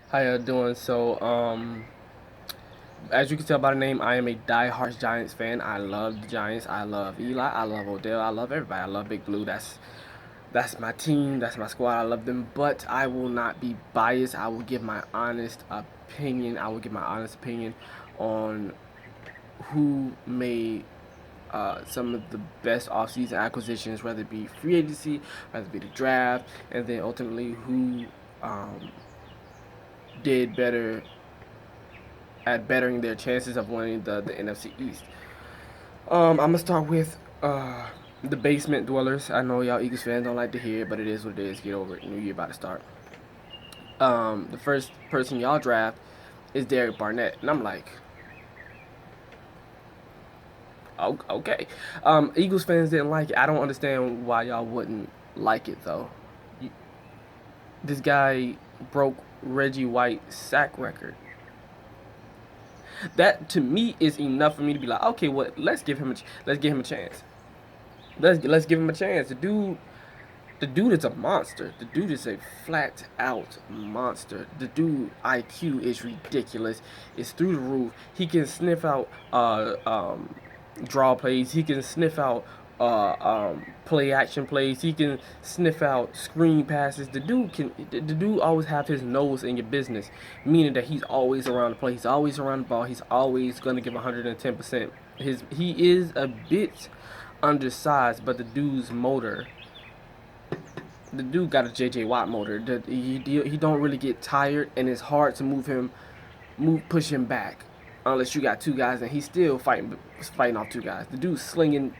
How you doing? As you can tell by the name, I am a die-hard Giants fan. I love the Giants. I love Eli. I love Odell. I love everybody. I love Big Blue. That's my team. That's my squad. I love them. But I will not be biased. I will give my honest opinion. I will give my honest opinion on who made some of the best offseason acquisitions, whether it be free agency, whether it be the draft, and then ultimately who um, did better at bettering their chances of winning the NFC East. I'm gonna start with the basement dwellers. I know y'all Eagles fans don't like to hear it, but it is what it is. Get over it. New year about to start. The first person y'all draft is Derek Barnett, and I'm like, oh, okay. Eagles fans didn't like it. I don't understand why y'all wouldn't like it though. This guy broke Reggie White's sack record. That to me is enough for me to be like, okay, well, let's give him a chance. Let's give him a chance. The dude is a monster. The dude is a flat out monster. The dude IQ is ridiculous. It's through the roof. He can sniff out draw plays. He can sniff out play action plays. He can sniff out screen passes. The dude always have his nose in your business, meaning that he's always around the play. He's always around the ball. He's always gonna give 110%. He is a bit undersized, but the dude got a JJ Watt motor. He don't really get tired, and it's hard to push him back, unless you got two guys, and he's still fighting off two guys. The dude's slinging,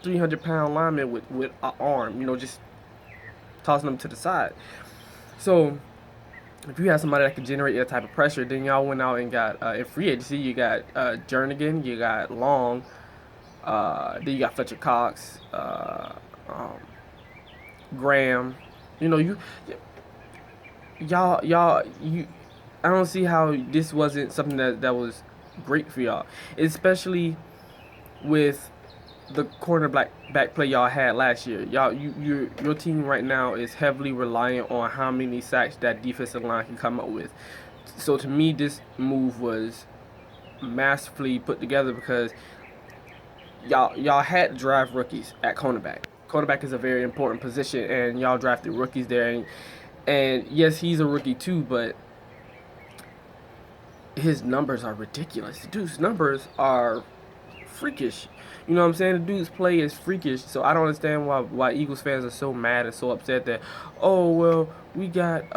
300-pound lineman with an arm, just tossing them to the side. So if you have somebody that can generate that type of pressure, then y'all went out and got in free agency. You got Jernigan, you got Long, then you got Fletcher Cox, um, Graham. You know, you y'all you I don't see how this wasn't something that was great for y'all, especially with the cornerback back play y'all had last year. Your team right now is heavily reliant on how many sacks that defensive line can come up with. So to me, this move was masterfully put together because y'all had to drive rookies at cornerback. Cornerback is a very important position, and y'all drafted rookies there. And yes, he's a rookie too, but his numbers are ridiculous. The dude's numbers are freakish. You know what I'm saying? The dude's play is freakish. So I don't understand why Eagles fans are so mad and so upset that, oh well, we got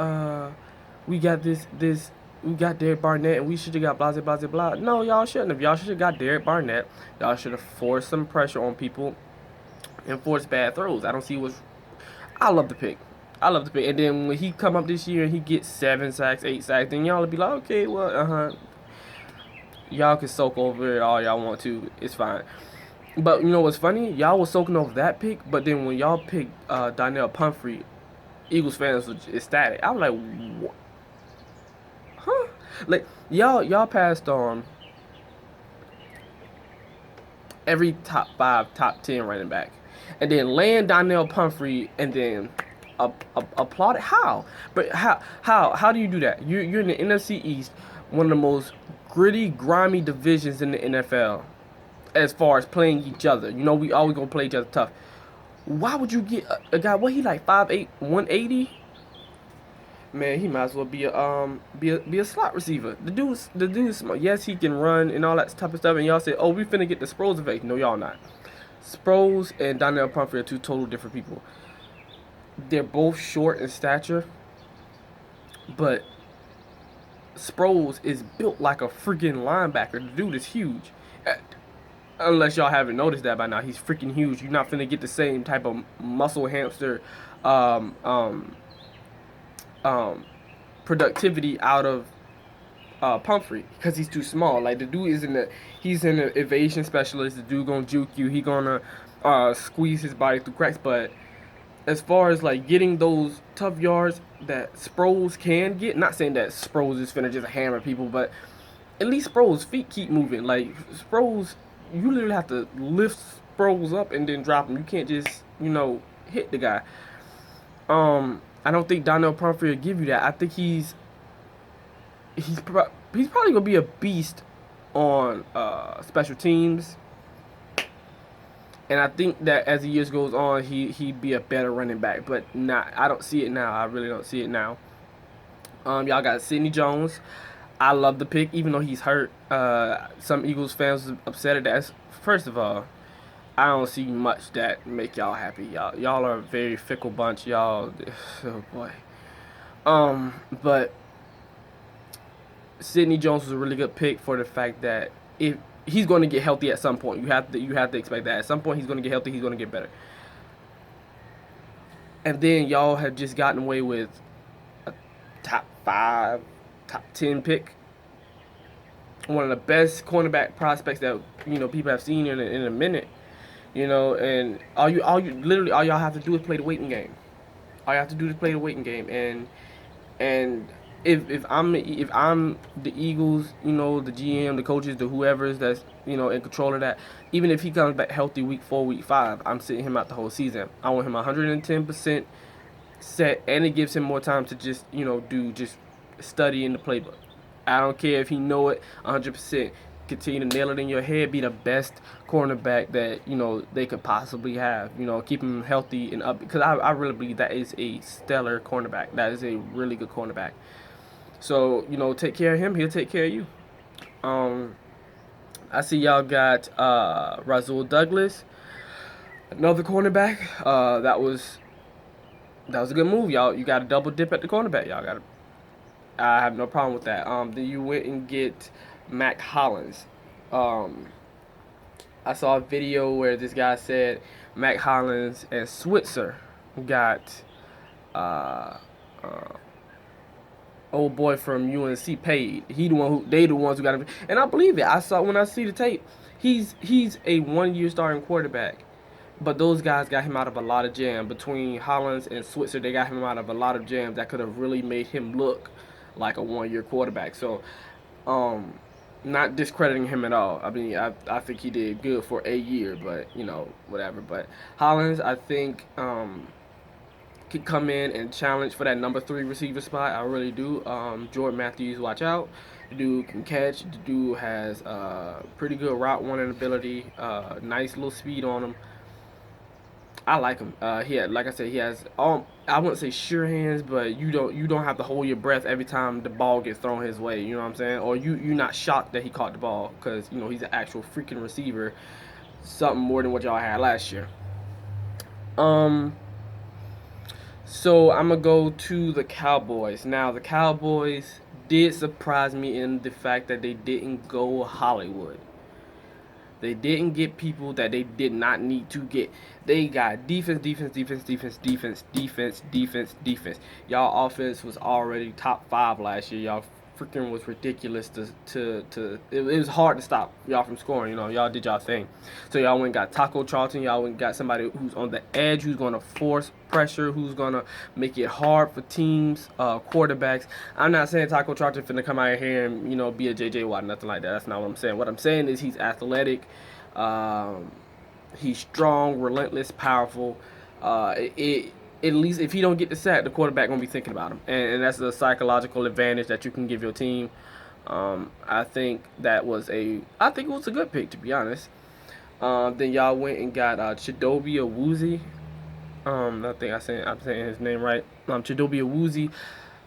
Derek Barnett and we should have got blah blah blah blah. No, y'all shouldn't have. Y'all should have got Derek Barnett. Y'all should have forced some pressure on people and forced bad throws. I don't see what's. I love the pick. I love the pick. And then when he come up this year and he gets 7 sacks, 8 sacks, then y'all will be like, okay, well, y'all can soak over it all y'all want to. It's fine. But you know what's funny? Y'all was soaking over that pick, but then when y'all picked Donnell Pumphrey, Eagles fans was ecstatic. I was like, what? Huh? Like y'all passed on every top 5, top 10 running back, and then land Donnell Pumphrey, and then applaud it. How? But how do you do that? You're in the NFC East, one of the most gritty, grimy divisions in the NFL as far as playing each other. We always gonna play each other tough. Why would you get a guy? What he like 5'8", 180? Man, he might as well be a slot receiver. The dude's smart. Yes, he can run and all that type of stuff. And y'all say, oh, we finna get the Sproles effect. No, y'all not. Sproles and Donnell Pumphrey are two total different people. They're both short in stature, but Sproles is built like a freaking linebacker. The dude is huge. Unless y'all haven't noticed that by now, he's freaking huge. You're not finna get the same type of muscle hamster um, um, um, productivity out of Pumphrey because he's too small. Like the dude he's an evasion specialist. The dude gonna juke you. He gonna squeeze his body through cracks. But as far as like getting those tough yards that Sproles can get, not saying that Sproles is finna just hammer people, but at least Sproles' feet keep moving. Like Sproles, you literally have to lift Sproles up and then drop him. You can't just hit the guy. I don't think Donnell Pumphrey will give you that. I think he's he's probably gonna be a beast on special teams. And I think that as the years goes on, he'd be a better running back. But not, I don't see it now. I really don't see it now. Y'all got Sidney Jones. I love the pick, even though he's hurt. Some Eagles fans are upset at that. First of all, I don't see much that make y'all happy. Y'all are a very fickle bunch. Y'all, oh boy. But Sidney Jones was a really good pick for the fact that if he's going to get healthy at some point, you have to expect that at some point he's going to get healthy. He's going to get better. And then y'all have just gotten away with a top 5, top 10 pick, one of the best cornerback prospects that people have seen in a minute. And all y'all have to do is play the waiting game. All you have to do is play the waiting game, and if I'm the Eagles, the GM, the coaches, the whoever's that's in control of that, even if he comes back healthy week 4, week 5, I'm sitting him out the whole season. I want him 110% set, and it gives him more time to just just study in the playbook. I don't care if he know it 100%. Continue to nail it in your head. Be the best cornerback that they could possibly have. Keep him healthy and up, because I really believe that is a stellar cornerback. That is a really good cornerback. So take care of him. He'll take care of you. I see y'all got Rasul Douglas, another cornerback. That was a good move, y'all. You got a double dip at the cornerback. Y'all got. I have no problem with that. Then you went and get Mack Hollins. I saw a video where this guy said Mack Hollins and Switzer got old boy from UNC paid. They the ones who got him, and I believe it. When I see the tape, he's a 1-year starting quarterback. But those guys got him out of a lot of jam. Between Hollins and Switzer, they got him out of a lot of jams that could have really made him look like a 1-year quarterback. So, not discrediting him at all. I mean, I think he did good for a year, but whatever. But Hollins, I think, could come in and challenge for that number 3 receiver spot. I really do. Jordan Matthews, watch out. The dude can catch. The dude has pretty good route running ability. Nice little speed on him. I like him. Like I said, he has I wouldn't say sure hands, but you don't have to hold your breath every time the ball gets thrown his way. You know what I'm saying? Or you're not shocked that he caught the ball, because he's an actual freaking receiver, something more than what y'all had last year. So I'm gonna go to the Cowboys. Now the Cowboys did surprise me in the fact that they didn't go Hollywood. They didn't get people that they did not need to get. They got defense. Y'all offense was already top 5 last year. Y'all freaking was ridiculous it was hard to stop y'all from scoring. Y'all did y'all thing. So y'all went and got Taco Charlton. Y'all went and got somebody who's on the edge, who's going to force pressure, who's going to make it hard for teams, quarterbacks. I'm not saying Taco Charlton finna come out here and be a JJ Watt, nothing like that. That's not what I'm saying. What I'm saying is he's athletic, he's strong, relentless, powerful. At least if he don't get the sack, the quarterback gonna be thinking about him, and that's a psychological advantage that you can give your team. I think it was a good pick, to be honest. Then y'all went and got Chidobe Awuzie. I think I'm saying his name right. Chidobe Awuzie,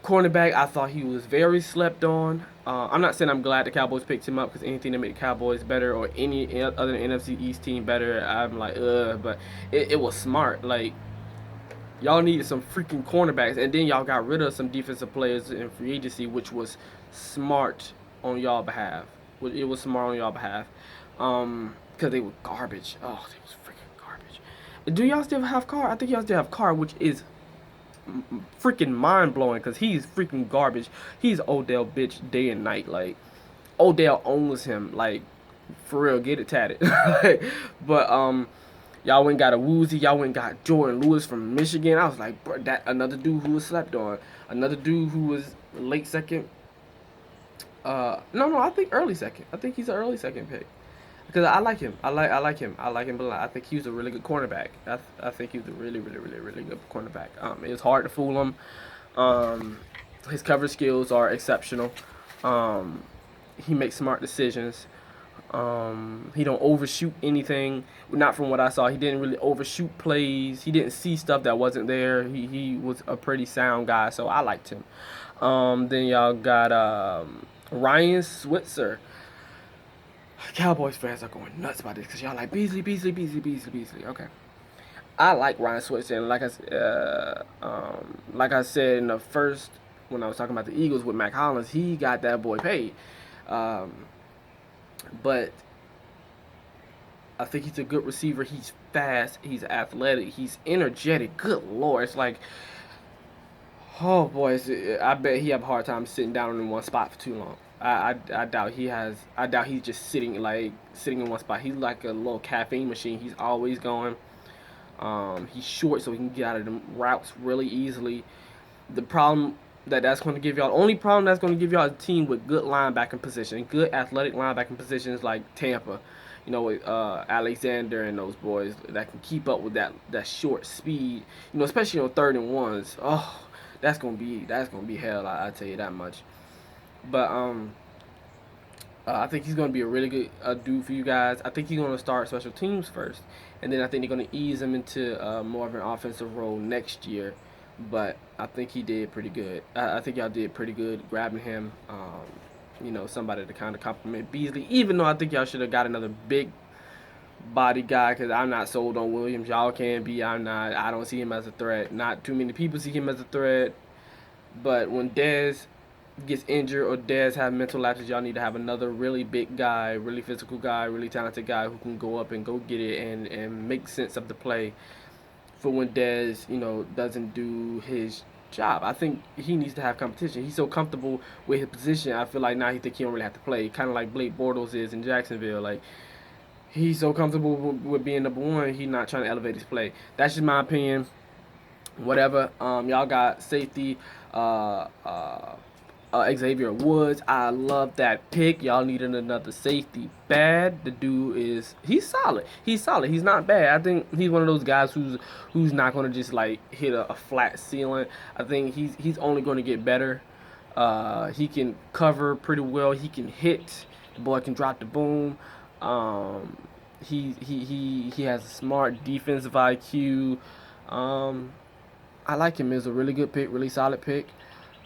cornerback. I thought he was very slept on. I'm not saying I'm glad the Cowboys picked him up, because anything to make the Cowboys better or any other NFC East team better, I'm like, but it was smart. Like, y'all needed some freaking cornerbacks, and then y'all got rid of some defensive players in free agency, which was smart on y'all behalf. It was smart on y'all behalf, because they were garbage. Oh, they was freaking garbage. Do y'all still have Carr? I think y'all still have Carr, which is freaking mind blowing, because he's freaking garbage. He's Odell bitch day and night. Like, Odell owns him. Like, for real, get it tatted. But y'all went and got a Woozy. Y'all went and got Jordan Lewis from Michigan. I was like, bro, that another dude who was slept on. Another dude who was late second. No, I think early second. I think he's an early second pick, because I like him. I like him a lot. I think he was a really good cornerback. I think he was a really good cornerback. It was hard to fool him. His cover skills are exceptional. He makes smart decisions. He don't overshoot anything. Not from what I saw. He didn't really overshoot plays. He didn't see stuff that wasn't there. He was a pretty sound guy, so I liked him. Then y'all got Ryan Switzer. Cowboys fans are going nuts about this because y'all like Beasley, Beasley, Beasley, Beasley, Beasley. Okay, I like Ryan Switzer, and like I said in the first when I was talking about the Eagles with Mac Hollins, he got that boy paid. Um, but I think he's a good receiver. He's fast. He's athletic. He's energetic. Good lord, it's like, oh boy, I bet he have a hard time sitting down in one spot for too long. I doubt he has. I doubt he's just sitting in one spot. He's like a little caffeine machine. He's always going. He's short, so he can get out of the routes really easily. The problem that's going to give y'all, the only problem that's going to give y'all a team with good linebacking position, good athletic linebacking positions like Tampa, with Alexander and those boys that can keep up with that short speed, especially on 3rd and 1s. Oh, that's gonna be hell. I tell you that much. But I think he's going to be a really good dude for you guys. I think he's going to start special teams first, and then I think they're going to ease him into more of an offensive role next year. But I think he did pretty good. I think y'all did pretty good grabbing him. Somebody to kind of compliment Beasley. Even though I think y'all should have got another big body guy, because I'm not sold on Williams. Y'all can be. I'm not. I don't see him as a threat. Not too many people see him as a threat. But when Dez gets injured or Dez have mental lapses, y'all need to have another really big guy, really physical guy, really talented guy who can go up and go get it and make sense of the play for when Dez, doesn't do his job. I think he needs to have competition. He's so comfortable with his position. I feel like now he think he don't really have to play. Kind of like Blake Bortles is in Jacksonville. Like, he's so comfortable with being number one, he's not trying to elevate his play. That's just my opinion. Whatever. Y'all got safety. Uh, uh, Xavier Woods. I love that pick. Y'all needed another safety bad. The dude he's solid. He's solid. He's not bad. I think he's one of those guys who's not gonna just like hit a flat ceiling. I think he's only gonna get better. He can cover pretty well. He can hit. The boy can drop the boom. He has a smart defensive IQ. I like him. He's a really good pick, really solid pick.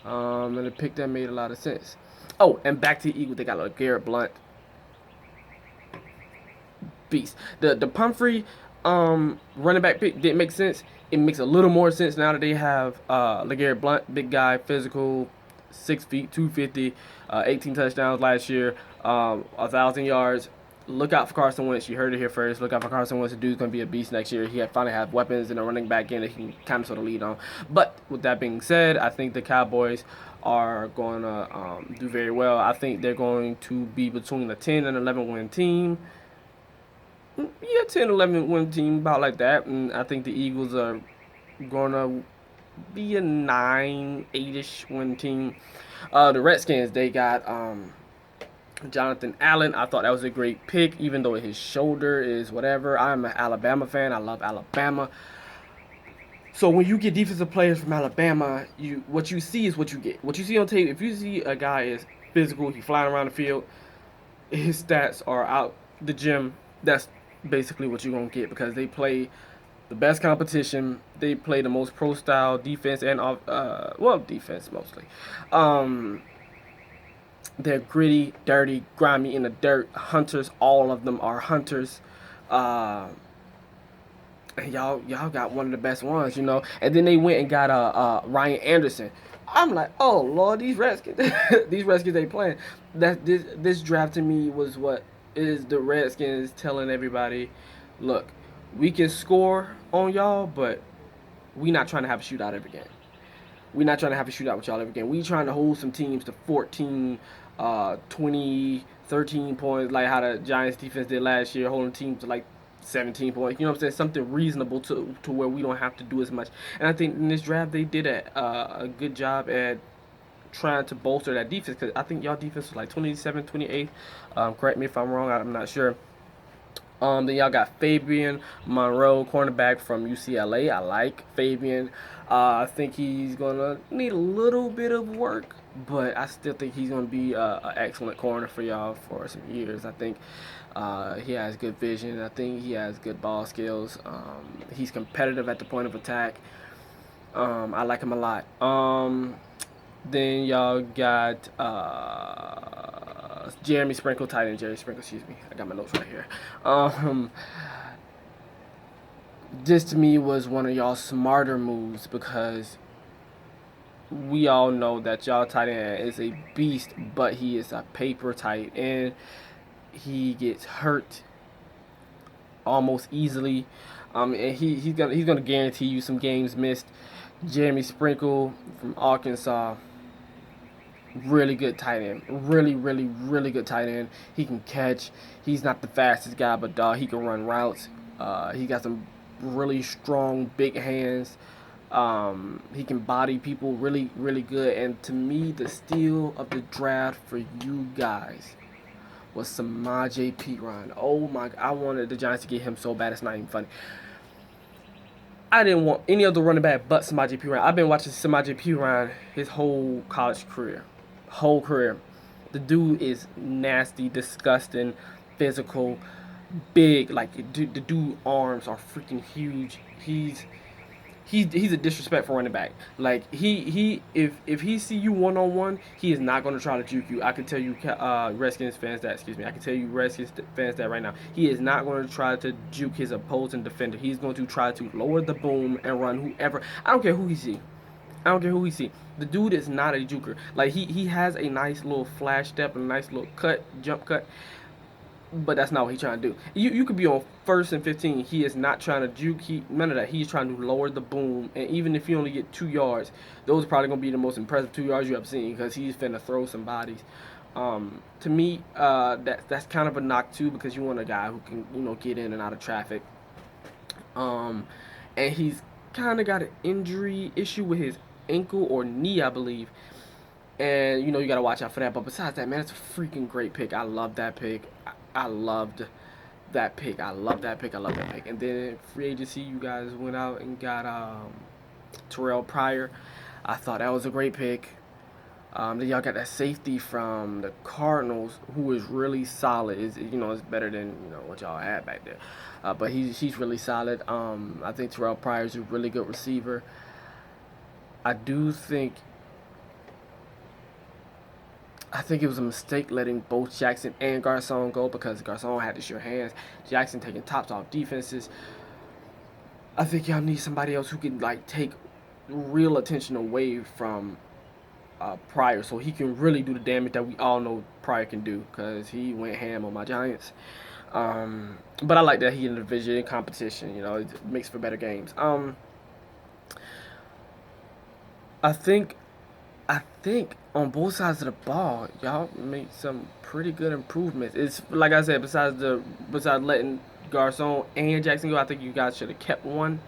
And a pick that made a lot of sense. Oh, and back to the Eagles, they got LeGarrette Blount, beast. The Pumphrey running back pick didn't make sense. It makes a little more sense now that they have LeGarrette Blount, big guy, physical, 6 feet, 250, 18 touchdowns last year, 1,000 yards. Look out for Carson Wentz. You heard it here first. Look out for Carson Wentz. The dude's going to be a beast next year. He finally have weapons and a running back in that he can kind of sort of lead on. But with that being said, I think the Cowboys are going to do very well. I think they're going to be between a 10 and 11 win team. Yeah, 10, 11 win team, about like that. And I think the Eagles are going to be a 9, 8-ish win team. The Redskins, they got Jonathan Allen. I thought that was a great pick, even though his shoulder is whatever. I'm an Alabama fan. I love Alabama. So when you get defensive players from Alabama, what you see is what you get. What you see on tape, if you see a guy is physical, he's flying around the field, his stats are out the gym, that's basically what you're going to get, because they play the best competition. They play the most pro-style defense and, defense mostly. They're gritty, dirty, grimy in the dirt. Hunters, all of them are hunters. And y'all got one of the best ones, And then they went and got Ryan Anderson. I'm like, oh Lord, these Redskins, these Redskins ain't playing. This draft to me was what is the Redskins telling everybody, look, we can score on y'all, but we not trying to have a shootout every game. We're not trying to have a shootout with y'all every game. We trying to hold some teams to 14, 20, 13 points, like how the Giants defense did last year, holding teams to like 17 points. You know what I'm saying? Something reasonable to where we don't have to do as much. And I think in this draft they did a good job at trying to bolster that defense, because I think y'all defense was like 27, 28. Correct me if I'm wrong. I'm not sure. Then y'all got Fabian Monroe, cornerback from UCLA. I like Fabian. I think he's gonna need a little bit of work, but I still think he's going to be an excellent corner for y'all for some years. I think he has good vision. I think he has good ball skills. He's competitive at the point of attack. I like him a lot. Then y'all got Jeremy Sprinkle, tight end Jerry Sprinkle. Excuse me, I got my notes right here. This to me was one of y'all smarter moves because we all know that y'all tight end is a beast, but he is a paper tight end. He gets hurt almost easily. And he's gonna guarantee you some games missed. Jeremy Sprinkle from Arkansas, really good tight end. Really, really, really good tight end. He can catch. He's not the fastest guy, but dog, he can run routes. He got some really strong, big hands. He can body people really, really good. And to me, the steal of the draft for you guys was Samaje Perine. Oh my! I wanted the Giants to get him so bad it's not even funny. I didn't want any other running back but Samaje Perine. I've been watching Samaje Perine his whole college career. Whole career. The dude is nasty, disgusting, physical, big. Like the dude arms are freaking huge. He's a disrespectful running back. Like if he see you 1-on-1, he is not going to try to juke you. I can tell you Redskins fans that. Excuse me. I can tell you Redskins fans that right now. He is not going to try to juke his opposing defender. He's going to try to lower the boom and run whoever. I don't care who he see. I don't care who he see. The dude is not a juker. Like he has a nice little flash step and a nice little jump cut. But that's not what he's trying to do. You could be on 1st and 15. He is not trying to juke. None of that. He's trying to lower the boom. And even if you only get 2 yards, those are probably going to be the most impressive 2 yards you ever seen because he's finna throw some bodies. To me, that's kind of a knock too because you want a guy who can get in and out of traffic. And he's kind of got an injury issue with his ankle or knee, I believe. And you got to watch out for that. But besides that, man, it's a freaking great pick. I love that pick. I loved that pick. I love that pick. I love that pick. And then free agency, you guys went out and got Terrell Pryor. I thought that was a great pick. Then y'all got that safety from the Cardinals, who is really solid. It's better than what y'all had back there. But he's really solid. I think Terrell Pryor is a really good receiver. I think it was a mistake letting both Jackson and Garcon go because Garcon had the sure hands. Jackson taking tops off defenses. I think y'all need somebody else who can take real attention away from Pryor so he can really do the damage that we all know Pryor can do because he went ham on my Giants. But I like that he in the division competition. It makes for better games. I think on both sides of the ball, y'all made some pretty good improvements. It's like I said, besides letting Garcon and Jackson go, I think you guys should have kept one.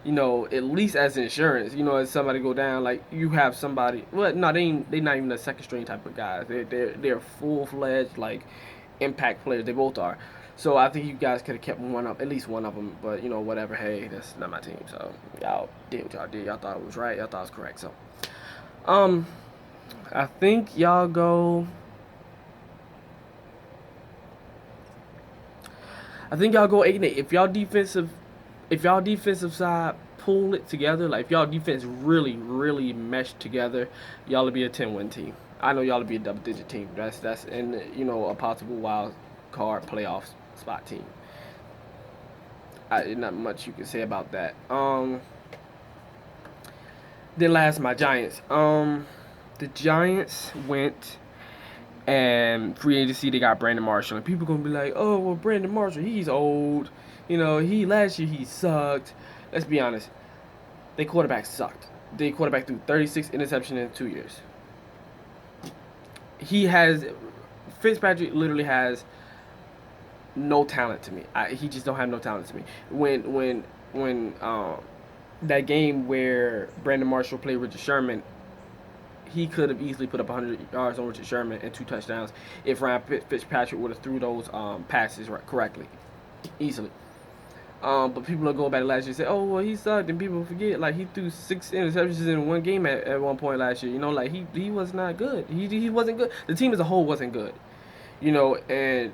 At least as insurance. As somebody go down, like you have somebody. Well, no, they not even a second string type of guys. They're full fledged impact players. They both are. So I think you guys could have kept at least one of them. But whatever. Hey, that's not my team. So y'all did what y'all did. Y'all thought it was right. Y'all thought it was correct. So. I think y'all go 8-8. If y'all defensive side pull it together, like if y'all defense really, really mesh together, y'all will be a 10-win team. I know y'all will be a double-digit team. That's in a possible wild card playoff spot team. Not much you can say about that. Then last, my Giants. The Giants went and free agency. They got Brandon Marshall, and people gonna be like, "Oh, well, Brandon Marshall, he's old. Last year he sucked." Let's be honest. Their quarterback sucked. Their quarterback threw 36 interceptions in 2 years. Fitzpatrick literally has no talent to me. He just don't have no talent to me. When that game where Brandon Marshall played Richard Sherman, he could have easily put up 100 yards on Richard Sherman and 2 touchdowns if Ryan Fitzpatrick would have threw those passes correctly, easily. But people will go back last year and say, oh, well, he sucked. And people forget, like, he threw 6 interceptions in one game at one point last year. You know, like, he was not good. He wasn't good. The team as a whole wasn't good. You know, and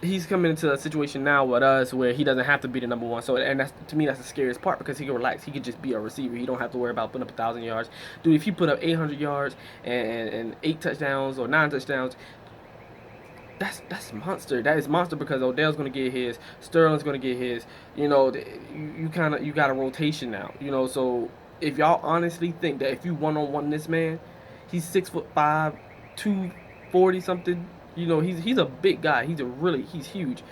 he's coming into a situation now with us where he doesn't have to be the number one. So, and that's, to me, that's the scariest part, because he can relax. He could just be a receiver. He don't have to worry about putting up 1,000 yards. Dude, if he put up 800 yards and 8 touchdowns or 9 touchdowns, that's monster. That is monster, because Odell's gonna get his, Sterling's gonna get his. You know, you got a rotation now. You know, so if y'all honestly think that if you one-on-one this man, he's 6'5", 240 something. You know, he's a big guy. He's huge.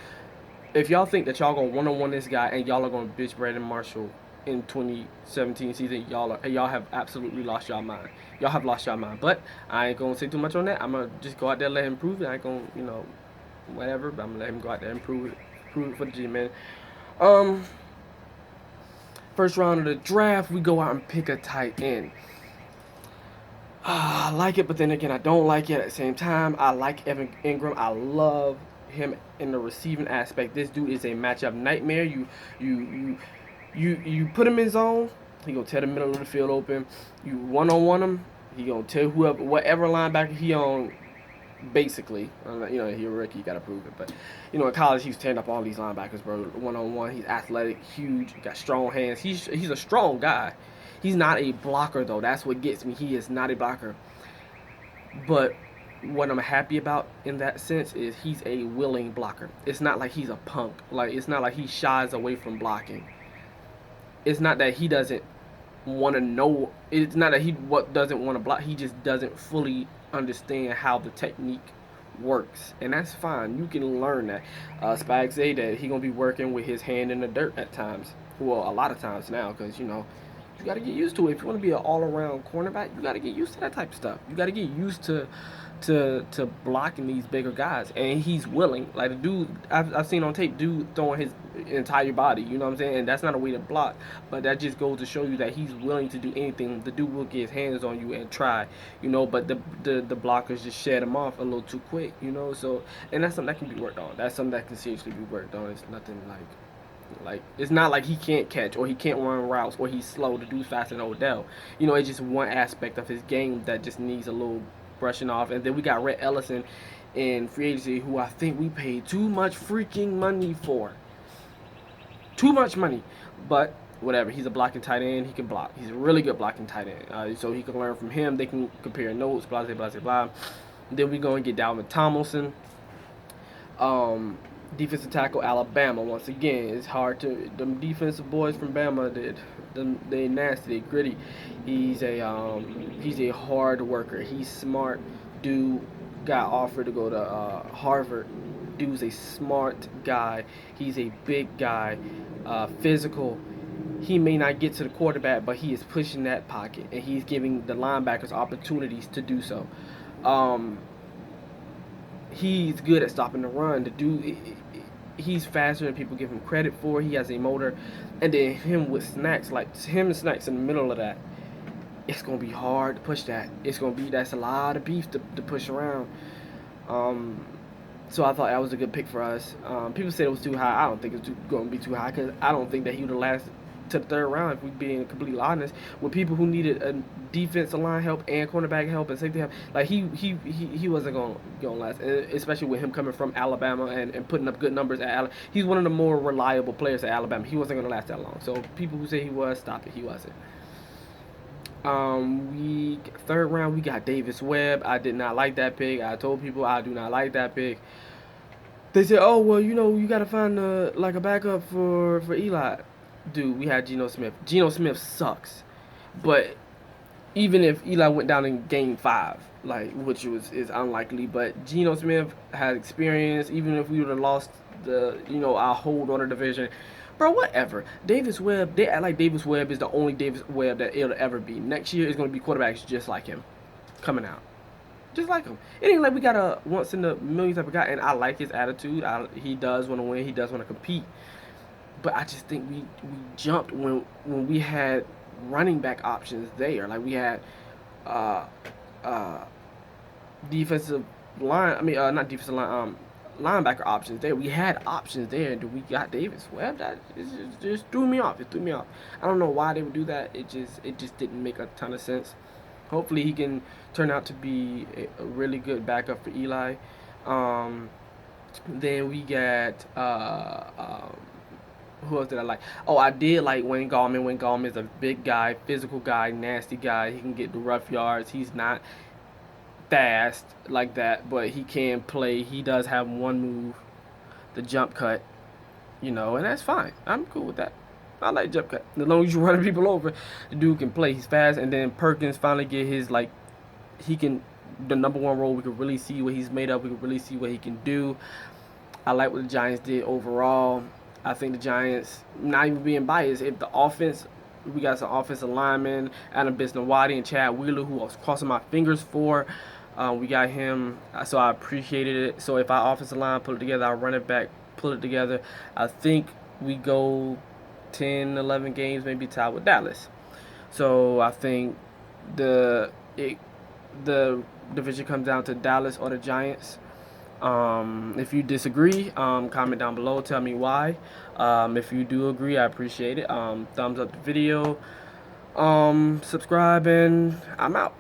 If y'all think that y'all gonna one-on-one this guy and y'all are gonna bitch Brandon Marshall in 2017 season, y'all have absolutely lost y'all mind. Y'all have lost y'all mind. But I ain't gonna say too much on that. I'm gonna just go out there and let him prove it. I ain't gonna, you know, whatever. But I'm gonna let him go out there and prove it for the G, man. First round of the draft, we go out and pick a tight end. I like it, but then again, I don't like it at the same time. I like Evan Ingram. I love him in the receiving aspect. This dude is a matchup nightmare. You put him in zone, he gonna tear the middle of the field open. You one-on-one him, he gonna tear whatever linebacker he on. Basically, you know, he's a rookie, you gotta prove it. But you know, in college, he's tearing up all these linebackers, bro. One-on-one, he's athletic, huge, got strong hands. He's a strong guy. He's not a blocker, though. That's what gets me. He is not a blocker. But what I'm happy about in that sense is he's a willing blocker. It's not like he's a punk. Like, it's not like he shies away from blocking. It's not that he doesn't want to know. It's not that he doesn't want to block. He just doesn't fully understand how the technique works, and that's fine. You can learn that. Spags say that he gonna be working with his hand in the dirt at times. Well, a lot of times now, because you know, you got to get used to it. If you want to be an all-around cornerback, you got to get used to that type of stuff. You got to get used to blocking these bigger guys, and he's willing. Like the dude, I've seen on tape, dude throwing his entire body. You know what I'm saying? And that's not a way to block, but that just goes to show you that he's willing to do anything. The dude will get his hands on you and try. You know, but the blockers just shed him off a little too quick. You know, so and that's something that can be worked on. That's something that can seriously be worked on. It's nothing like it's not like he can't catch or he can't run routes or he's slow. The dude's faster than Odell. You know, it's just one aspect of his game that just needs a little brushing off. And then we got Rhett Ellison in free agency, who I think we paid too much freaking money for. Too much money. But whatever, he's a blocking tight end. He can block. He's a really good blocking tight end. So he can learn from him. They can compare notes, blah, blah, blah, blah. Then we go and get Dalvin Tomlinson. Defensive tackle, Alabama. Once again, it's hard to. Them defensive boys from Bama, they nasty, they gritty. He's a hard worker. He's smart. Dude got offered to go to Harvard. Dude's a smart guy. He's a big guy, physical. He may not get to the quarterback, but he is pushing that pocket, and he's giving the linebackers opportunities to do so. He's good at stopping the run. The dude, he's faster than people give him credit for. He has a motor, and then him with Snacks, like him and Snacks in the middle of that, it's gonna be hard to push that. That's a lot of beef to push around. So I thought that was a good pick for us. People said it was too high. I don't think it's going to be too high, because I don't think that he would have lasted to the third round, if we're being completely honest, with people who needed a defensive line help and cornerback help and safety help. Like he wasn't gonna last, and especially with him coming from Alabama and putting up good numbers at Alabama. He's one of the more reliable players at Alabama. He wasn't gonna last that long. So people who say he was, stop it. He wasn't. Third round we got Davis Webb. I did not like that pick. I told people I do not like that pick. They said, oh well, you know, you gotta find like a backup for Eli. Dude, we had Geno Smith. Geno Smith sucks. But even if Eli went down in game 5, like, which is unlikely, but Geno Smith has experience. Even if we would have lost our hold on the division, bro, whatever. Davis Webb, they act like Davis Webb is the only Davis Webb that it'll ever be. Next year is going to be quarterbacks just like him coming out. Just like him. It ain't like we got a once in a million type of guy, and I like his attitude. He does want to win. He does want to compete. But I just think we jumped when we had running back options there. Like we had defensive line. I mean, not defensive line. linebacker options there. We had options there. Do we got Davis Webb? That just threw me off. It threw me off. I don't know why they would do that. It just didn't make a ton of sense. Hopefully he can turn out to be a really good backup for Eli. Um, then we got who else did I like? Oh, I did like Wayne Gallman. Wayne Gallman is a big guy, physical guy, nasty guy. He can get the rough yards. He's not fast like that, but he can play. He does have one move, the jump cut, and that's fine. I'm cool with that. I like jump cut. As long as you running people over, the dude can play. He's fast, and then Perkins finally get his he can the number one role. We can really see what he's made of. We can really see what he can do. I like what the Giants did overall. I think the Giants, not even being biased, if the offense, we got some offensive linemen, Adam Bisnawadi and Chad Wheeler, who I was crossing my fingers for. We got him, so I appreciated it. So if our offensive line put it together, our running back put it together, I think we go 10, 11 games, maybe tied with Dallas. So I think the division comes down to Dallas or the Giants. If you disagree, comment down below. Tell me why. If you do agree, I appreciate it. Thumbs up the video. Subscribe, and I'm out.